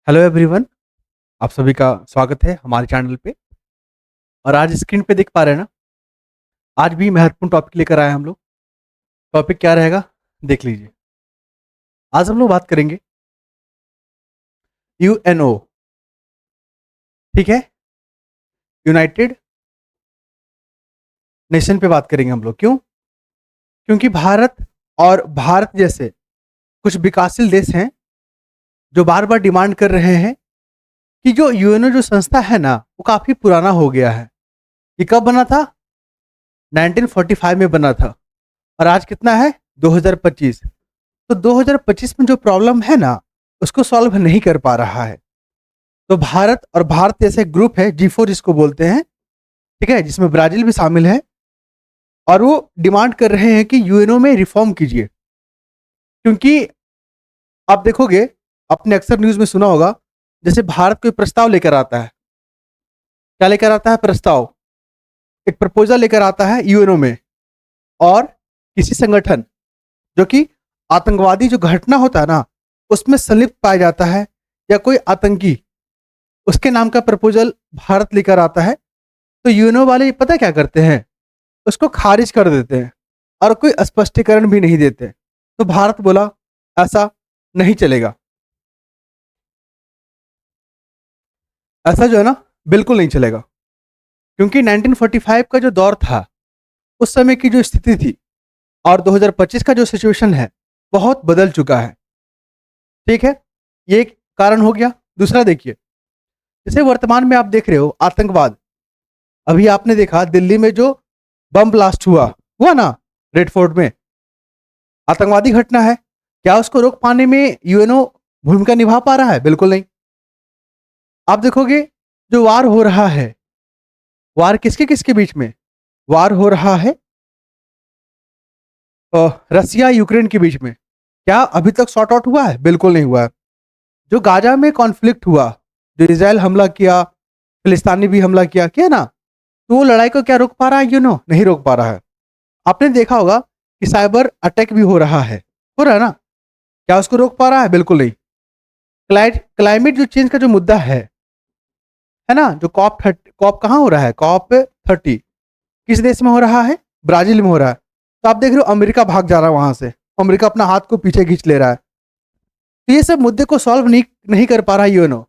Hello everyone. आप सभी का स्वागत है हमारे चैनल पे। और आज स्क्रीन पे देख पा रहे हैं ना, आज भी महत्वपूर्ण टॉपिक लेकर आए हैं हम लोग। टॉपिक क्या रहेगा देख लीजिए। आज हम लोग बात करेंगे यूएनओ। ठीक है, यूनाइटेड नेशन पे बात करेंगे हम लोग। क्यों? क्योंकि भारत और भारत जैसे कुछ विकासशील देश हैं जो बार बार डिमांड कर रहे हैं कि जो यूएनओ जो संस्था है ना, वो काफी पुराना हो गया है। ये कब बना था? 1945 में बना था। और आज कितना है? 2025। तो 2025 में जो प्रॉब्लम है ना, उसको सॉल्व नहीं कर पा रहा है। तो भारत और भारत जैसे ग्रुप है G4 जिसको बोलते हैं, ठीक है, जिसमें ब्राजील भी शामिल है। और वो डिमांड कर रहे हैं कि यूएनओ में रिफॉर्म कीजिए। क्योंकि आप देखोगे, आपने अक्सर न्यूज में सुना होगा, जैसे भारत कोई प्रस्ताव लेकर आता है। क्या लेकर आता है? प्रस्ताव, एक प्रपोजल लेकर आता है यूएनओ में। और किसी संगठन जो कि आतंकवादी जो घटना होता है ना, उसमें संलिप्त पाया जाता है, या कोई आतंकी, उसके नाम का प्रपोजल भारत लेकर आता है, तो यूएनओ वाले पता क्या करते हैं? उसको खारिज कर देते हैं और कोई स्पष्टीकरण भी नहीं देते। तो भारत बोला ऐसा नहीं चलेगा। ऐसा जो है ना, बिल्कुल नहीं चलेगा। क्योंकि 1945 का जो दौर था, उस समय की जो स्थिति थी, और 2025 का जो सिचुएशन है, बहुत बदल चुका है। ठीक है, ये एक कारण हो गया। दूसरा देखिए, जैसे वर्तमान में आप देख रहे हो आतंकवाद। अभी आपने देखा दिल्ली में जो बम ब्लास्ट हुआ ना, रेड फोर्ट में, आतंकवादी घटना है। क्या उसको रोक पाने में यूएनओ भूमिका निभा पा रहा है? बिल्कुल नहीं। आप देखोगे जो वार हो रहा है, वार किसके किसके बीच में? वार हो रहा है रसिया यूक्रेन के बीच में। क्या अभी तक सॉर्ट आउट हुआ है? बिल्कुल नहीं हुआ है। जो गाजा में कॉन्फ्लिक्ट हुआ, जो इसराइल हमला किया, फिलिस्तीनी भी हमला किया ना, तो वो लड़ाई को क्या रोक पा रहा है यूएनओ? नहीं रोक पा रहा है। आपने देखा होगा कि साइबर अटैक भी हो रहा है ना, क्या उसको रोक पा रहा है? बिल्कुल नहीं। क्लाइमेट जो चेंज का जो मुद्दा है ना, जो कॉप कहाँ हो रहा है? COP30 किस देश में हो रहा है? ब्राजील में हो रहा है। तो आप देख रहे हो अमेरिका भाग जा रहा है वहां से, अमेरिका अपना हाथ को पीछे खींच ले रहा है। तो ये सब मुद्दे को सॉल्व नहीं कर पा रहा है यूएनओ।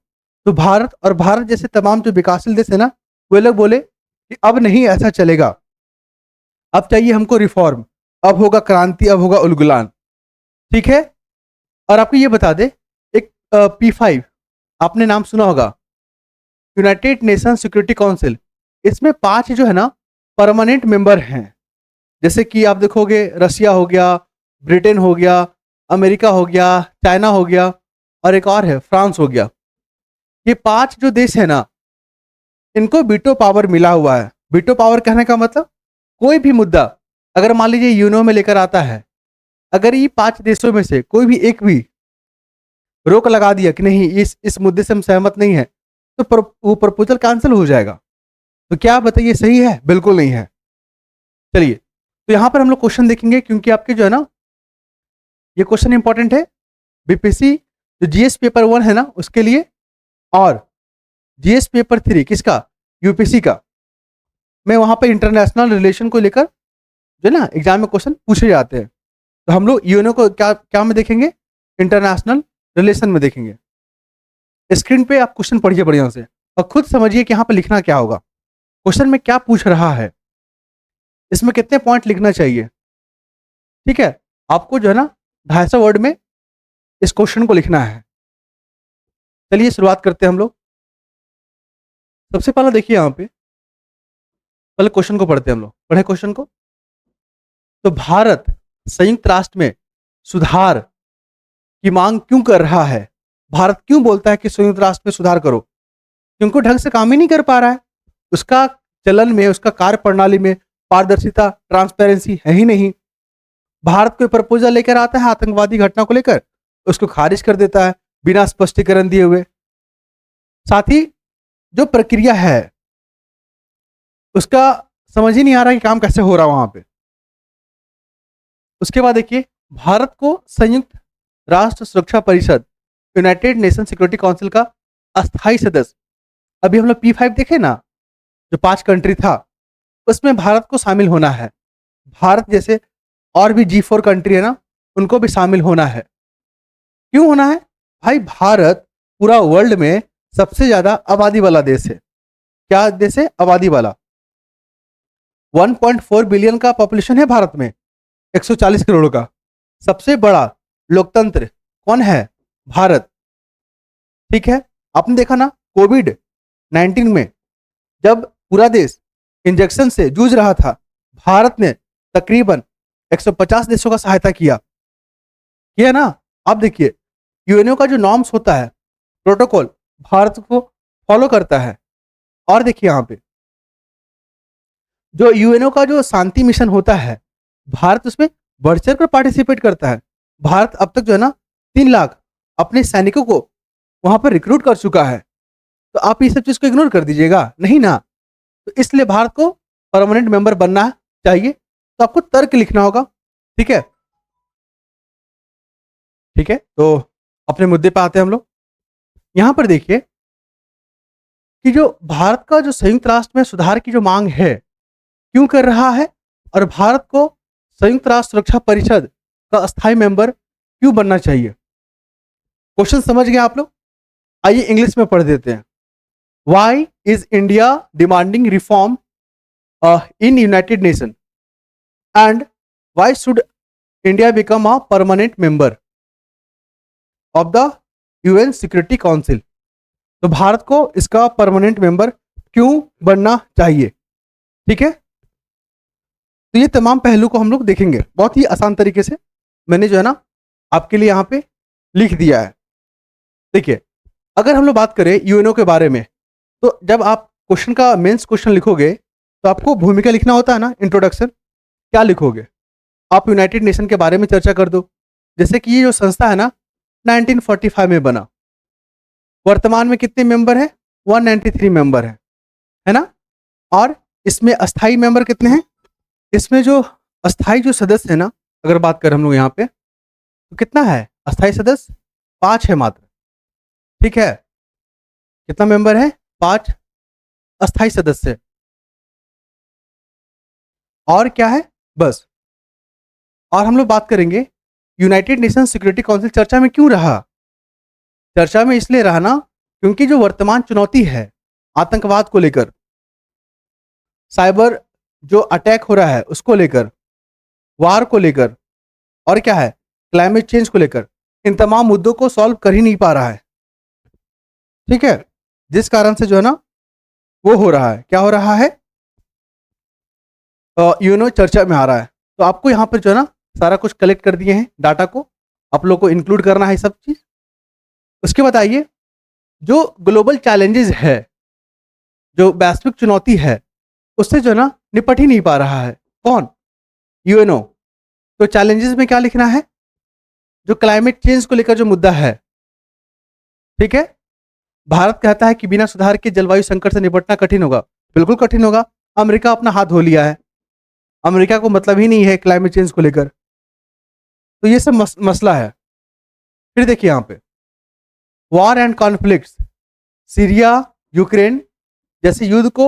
तो भारत और भारत जैसे तमाम जो विकासशील देश है ना, वे लोग बोले कि अब नहीं ऐसा चलेगा, अब चाहिए हमको रिफॉर्म, अब होगा क्रांति, अब होगा उलगुलान। ठीक है। और आपको ये बता दे, एक P5 आपने नाम सुना होगा, यूनाइटेड नेशन सिक्योरिटी काउंसिल। इसमें 5 जो है ना परमानेंट मेंबर हैं। जैसे कि आप देखोगे रसिया हो गया, ब्रिटेन हो गया, अमेरिका हो गया, चाइना हो गया, और एक और है फ्रांस हो गया। ये 5 जो देश है ना, इनको वीटो पावर मिला हुआ है। वीटो पावर कहने का मतलब, कोई भी मुद्दा अगर मान लीजिए यूएनओ में लेकर आता है, अगर ये 5 देशों में से कोई भी एक भी रोक लगा दिया कि नहीं, इस मुद्दे से हम सहमत नहीं है, तो वो प्रपोजल कैंसिल हो जाएगा। तो क्या बताइए, सही है? बिल्कुल नहीं है। चलिए, तो यहां पर हम लोग क्वेश्चन देखेंगे, क्योंकि आपके जो है ना, ये क्वेश्चन इंपॉर्टेंट है। बीपीसी जो जीएस पेपर 1 है ना, उसके लिए, और जीएस पेपर 3 किसका? यूपीसी का। मैं वहां पर इंटरनेशनल रिलेशन को लेकर जो है ना एग्जाम में क्वेश्चन पूछे जाते हैं। तो हम लोग यूएनओ को क्या क्या में देखेंगे? इंटरनेशनल रिलेशन में देखेंगे। स्क्रीन पे आप क्वेश्चन पढ़िए बढ़िया से, और खुद समझिए कि यहाँ पर लिखना क्या होगा, क्वेश्चन में क्या पूछ रहा है, इसमें कितने पॉइंट लिखना चाहिए। ठीक है, आपको जो है ना 250 वर्ड में इस क्वेश्चन को लिखना है। चलिए शुरुआत करते हैं हम लोग। सबसे पहला देखिए, यहाँ पे पहले क्वेश्चन को पढ़ते हैं हम लोग। पढ़े क्वेश्चन को। तो भारत संयुक्त राष्ट्र में सुधार की मांग क्यों कर रहा है? भारत क्यों बोलता है कि संयुक्त राष्ट्र में सुधार करो? क्योंकि ढंग से काम ही नहीं कर पा रहा है। उसका चलन में, उसका कार्य प्रणाली में पारदर्शिता, ट्रांसपेरेंसी है ही नहीं। भारत कोई प्रपोजल लेकर आता है आतंकवादी घटना को लेकर, उसको खारिज कर देता है बिना स्पष्टीकरण दिए हुए। साथ ही जो प्रक्रिया है, उसका समझ ही नहीं आ रहा कि काम कैसे हो रहा है वहां पे। उसके बाद देखिए, भारत को संयुक्त राष्ट्र सुरक्षा परिषद यूनाइटेड नेशन सिक्योरिटी काउंसिल का अस्थायी सदस्य। अभी हम लोग P5 देखे ना, जो 5 कंट्री था, उसमें भारत को शामिल होना है। भारत जैसे और भी G4 कंट्री है ना, उनको भी शामिल होना है। क्यों होना है भाई? भारत पूरा वर्ल्ड में सबसे ज्यादा आबादी वाला देश है। क्या देश है? आबादी वाला। 1.4 बिलियन का पॉपुलेशन है भारत में, 140 करोड़ का। सबसे बड़ा लोकतंत्र कौन है? भारत। ठीक है, आपने देखा ना कोविड-19 में जब पूरा देश इंजेक्शन से जूझ रहा था, भारत ने तकरीबन 150 देशों का सहायता किया ना। आप देखिए, यूएनओ का जो नॉर्म्स होता है, प्रोटोकॉल, भारत को फॉलो करता है। और देखिए यहाँ पे जो यूएनओ का जो शांति मिशन होता है, भारत उसमें बढ़ चढ़ कर पार्टिसिपेट करता है। भारत अब तक जो है ना 3 लाख अपने सैनिकों को वहां पर रिक्रूट कर चुका है। तो आप ये सब चीज को इग्नोर कर दीजिएगा? नहीं ना। तो इसलिए भारत को परमानेंट मेंबर बनना चाहिए। तो आपको तर्क लिखना होगा। ठीक है, ठीक है। तो अपने मुद्दे पे आते हैं हम लोग। यहां पर देखिए कि जो भारत का जो संयुक्त राष्ट्र में सुधार की जो मांग है, क्यों कर रहा है, और भारत को संयुक्त राष्ट्र सुरक्षा परिषद का अस्थायी मेंबर क्यों बनना चाहिए? क्वेश्चन समझ गए आप लोग? आइए इंग्लिश में पढ़ देते हैं। Why is India demanding reform in United Nation and why should India become a permanent member of the UN Security Council? तो भारत को इसका परमानेंट मेंबर क्यों बनना चाहिए? ठीक है, तो ये तमाम पहलू को हम लोग देखेंगे बहुत ही आसान तरीके से। मैंने जो है ना आपके लिए यहाँ पे लिख दिया है। देखिए, अगर हम लोग बात करें यूएनओ के बारे में, तो जब आप क्वेश्चन का मेंस क्वेश्चन लिखोगे तो आपको भूमिका लिखना होता है ना, इंट्रोडक्शन। क्या लिखोगे? आप यूनाइटेड नेशन के बारे में चर्चा कर दो। जैसे कि ये जो संस्था है ना 1945 में बना, वर्तमान में कितने मेंबर हैं? 193 मेंबर है ना। और इसमें अस्थाई मेंबर कितने हैं? इसमें जो अस्थाई जो सदस्य है ना, अगर बात करें हम लोग यहाँ पे, तो कितना है अस्थाई सदस्य? 5 है मात्र। ठीक है, कितना मेंबर है? 5 अस्थाई सदस्य। और क्या है? बस। और हम लोग बात करेंगे यूनाइटेड नेशन सिक्योरिटी काउंसिल चर्चा में क्यों रहा? चर्चा में इसलिए रहा ना क्योंकि जो वर्तमान चुनौती है आतंकवाद को लेकर, साइबर जो अटैक हो रहा है उसको लेकर, वार को लेकर, और क्या है, क्लाइमेट चेंज को लेकर, इन तमाम मुद्दों को सॉल्व कर ही नहीं पा रहा है। ठीक है, जिस कारण से जो है ना वो हो रहा है। क्या हो रहा है? यूनो चर्चा में आ रहा है। तो आपको यहाँ पर जो है ना सारा कुछ कलेक्ट कर दिए हैं डाटा को, आप लोग को इंक्लूड करना है सब चीज। उसके बाद आइए, जो ग्लोबल चैलेंजेस है, जो वैश्विक चुनौती है, उससे जो है ना निपट ही नहीं पा रहा है। कौन? यूएनओ। तो चैलेंजेस में क्या लिखना है? जो क्लाइमेट चेंज को लेकर जो मुद्दा है। ठीक है, भारत कहता है कि बिना सुधार के जलवायु संकट से निपटना कठिन होगा। बिल्कुल कठिन होगा। अमेरिका अपना हाथ धो लिया है। अमेरिका को मतलब ही नहीं है क्लाइमेट चेंज को लेकर। तो ये सब मसला है। फिर देखिए यहाँ पे war and conflicts, Syria, Ukraine जैसे युद्ध को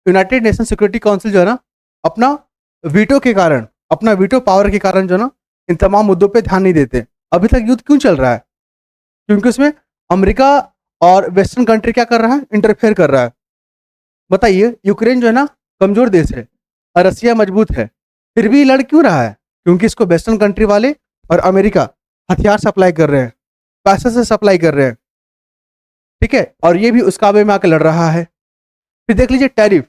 यूनाइटेड नेशन सिक्योरिटी काउंसिल जो है ना अपना वीटो के कारण, अपना वीटो पावर के कारण जो है ना इन तमाम मुद्दों पे ध्यान नहीं देते। अभी तक युद्ध क्यों चल रहा है? क्योंकि उसमें अमेरिका और वेस्टर्न कंट्री क्या कर रहा है? इंटरफेयर कर रहा है। बताइए, यूक्रेन जो है ना कमजोर देश है और रसिया मजबूत है, फिर भी लड़ क्यों रहा है? क्योंकि इसको वेस्टर्न कंट्री वाले और अमेरिका हथियार सप्लाई कर रहे हैं, पैसे से सप्लाई कर रहे हैं। ठीक है, और ये भी उस काबे में आकर लड़ रहा है। फिर देख लीजिए टैरिफ,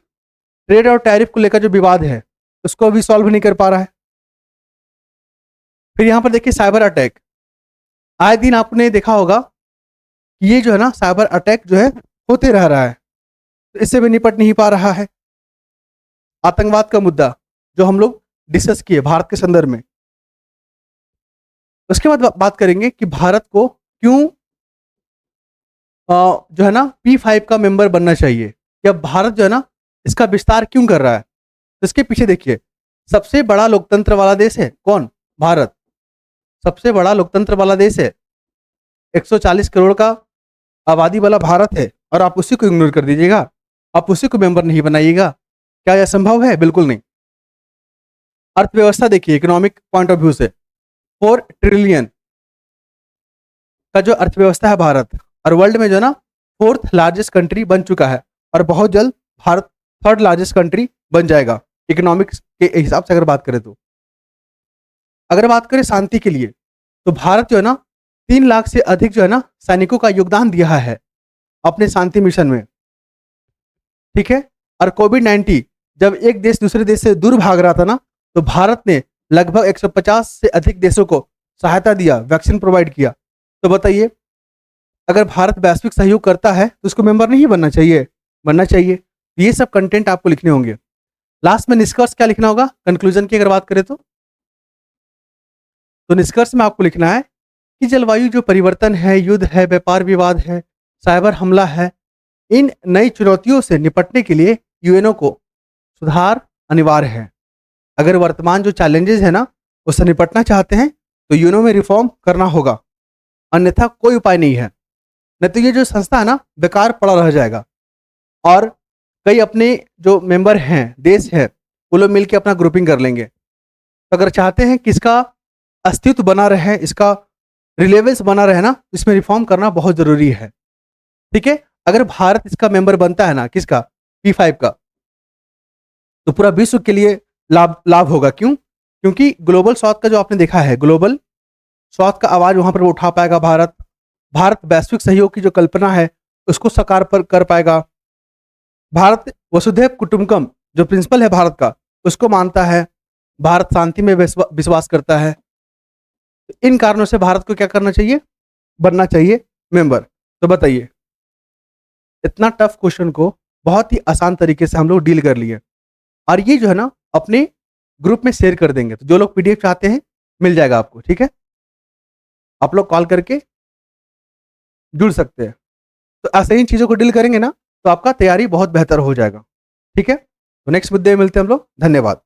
ट्रेड और टैरिफ को लेकर जो विवाद है उसको भी सॉल्व नहीं कर पा रहा है। फिर यहाँ पर देखिए साइबर अटैक, आए दिन आपने देखा होगा कि ये जो है ना साइबर अटैक जो है होते रह रहा है, तो इससे भी निपट नहीं पा रहा है। आतंकवाद का मुद्दा जो हम लोग डिस्कस किए भारत के संदर्भ में। उसके बाद बात करेंगे कि भारत को क्यों जो है ना P5 का मेंबर बनना चाहिए, या भारत जो है ना इसका विस्तार क्यों कर रहा है। तो इसके पीछे देखिए, सबसे बड़ा लोकतंत्र वाला देश है कौन? भारत। सबसे बड़ा लोकतंत्र वाला देश है, 140 करोड़ का आबादी वाला भारत है और आप उसी को इग्नोर कर दीजिएगा, आप उसी को मेंबर नहीं बनाइएगा? क्या यह संभव है? बिल्कुल नहीं। अर्थव्यवस्था देखिए, इकोनॉमिक पॉइंट ऑफ व्यू से 4 ट्रिलियन का जो अर्थव्यवस्था है भारत, और वर्ल्ड में जो है ना 4th लार्जेस्ट कंट्री बन चुका है, और बहुत जल्द भारत 3rd लार्जेस्ट कंट्री बन जाएगा इकोनॉमिक्स के हिसाब से अगर बात करें तो। अगर बात करें शांति के लिए, तो भारत जो है ना 3 लाख से अधिक जो है ना सैनिकों का योगदान दिया है अपने शांति मिशन में, ठीक है। और कोविड-19 जब एक देश दूसरे देश से दूर भाग रहा था ना, तो भारत ने लगभग 150 से अधिक देशों को सहायता दिया, वैक्सीन प्रोवाइड किया। तो बताइए, अगर भारत वैश्विक सहयोग करता है तो उसको मेंबर नहीं बनना चाहिए? बनना चाहिए। ये सब कंटेंट आपको लिखने होंगे। लास्ट में निष्कर्ष क्या लिखना होगा? कंक्लूजन की अगर बात करें तो निष्कर्ष में आपको लिखना है कि जलवायु जो परिवर्तन है, युद्ध है, व्यापार विवाद है, साइबर हमला है, इन नई चुनौतियों से निपटने के लिए यूएनओ को सुधार अनिवार्य है। अगर वर्तमान जो चैलेंजेस है ना उससे निपटना चाहते हैं तो यूएनओ में रिफॉर्म करना होगा, अन्यथा कोई उपाय नहीं है। नहीं तो ये जो संस्था है ना बेकार पड़ा रह जाएगा, और कई अपने जो मेंबर हैं, देश है, वो लोग मिलकर अपना ग्रुपिंग कर लेंगे। तो अगर चाहते हैं कि इसका अस्तित्व बना रहे, इसका रिलेवेंस बना रहे ना, इसमें रिफॉर्म करना बहुत जरूरी है, ठीक है। अगर भारत इसका मेंबर बनता है ना, किसका? P5 का, तो पूरा विश्व के लिए लाभ होगा। क्यों? क्योंकि ग्लोबल साउथ का जो आपने देखा है, ग्लोबल साउथ का आवाज वहां पर वो उठा पाएगा भारत वैश्विक सहयोग की जो कल्पना है उसको साकार कर पाएगा। भारत वसुधैव कुटुंबकम जो प्रिंसिपल है भारत का, उसको मानता है। भारत शांति में विश्वास करता है। इन कारणों से भारत को क्या करना चाहिए? बनना चाहिए मेंबर। तो बताइए, इतना टफ क्वेश्चन को बहुत ही आसान तरीके से हम लोग डील कर लिए, और ये जो है ना अपने ग्रुप में शेयर कर देंगे। तो जो लोग पीडीएफ चाहते हैं मिल जाएगा आपको, ठीक है। आप लोग कॉल करके जुड़ सकते हैं। तो ऐसे ही चीज़ों को डील करेंगे ना तो आपका तैयारी बहुत बेहतर हो जाएगा, ठीक है। तो नेक्स्ट मुद्दे में मिलते हैं हम लोग। धन्यवाद।